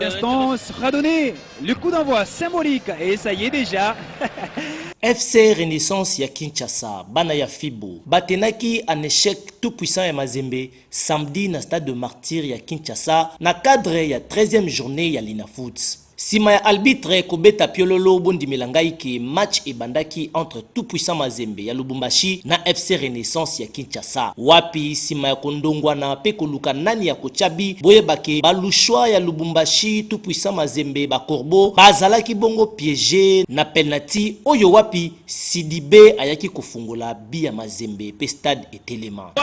L'instant sera donné, le coup d'envoi symbolique et ça y est déjà. FC Renaissance ya Kinshasa, bana ya Fibo, batenaki en échec tout puissant ya Mazembe samedi na stade de Martyr ya Kinshasa na cadre ya 13e journée ya Linafoot. Sima ya arbitre kobeta piololo bondi melangai ki match ebandaki entre tout puissant Mazembe ya Lubumbashi na FC Renaissance ya Kinshasa. Wapi sima ya kondongwa na pe koluka nani ya kochabi boye bake balushwa ya Lubumbashi tout puissant Mazembe ba Corbeau bazalaki bongo piégé na penalty oyo wapi Sidibe ayaki kofungola bi ya Mazembe pe stade etelema.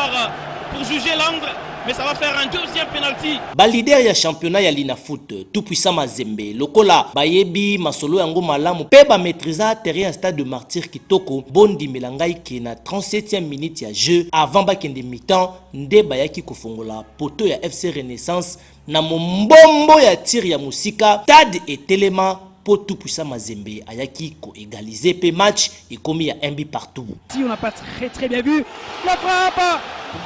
Pour juger l'angle, mais ça va faire un deuxième penalty. Ba leader ya championnat ya Linafoot tout puissant Mazembe lokola bayebi masolo yango malamu pe ba maîtriser terrain stade de Martyr kitoko bondi melangai ki na 37e minute ya jeu avant ba kende mi-temps nde bayaki kofongola poto ya FC Renaissance na mombombo ya tir ya musika stade etelema pour tout puissant Mazembe ayaki ko égaliser pe match et commis ya un but partout. Si on n'a pas très bien vu la frappe,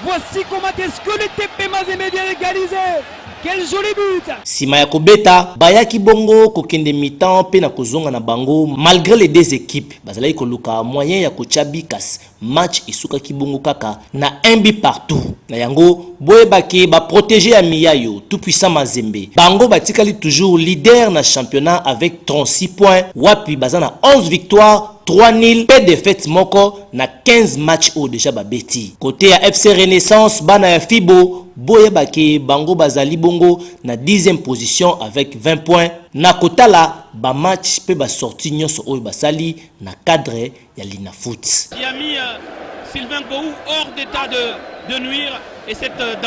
voici comment est-ce que le TP Mazembe vient égaliser. Quel joli but! Sima ya kobeta bayaki bongo kokende mi-temps pe na kozonga na bango malgré les deux équipes bazalaki koluka moyen ya kochabi kas match isukaki bongo kaka na un but partout na yango boyebaki ba protéger ya miyayo tout puissant Mazembe bango batikali toujours leader na championnat avec 36 points wapi bazana 11 victoires 3-0 pe défaite moko na 15 matchs au déjà babeti. Côté ya FC Renaissance bana ya Fibo boyebaki bango bazali bongo na 10e position avec 20 points. Na kotala ba match pe ba sorti nyonso oyo basali na cadre ya Linafoot. Il a mis Sylvain Gou hors d'état de nuire et cette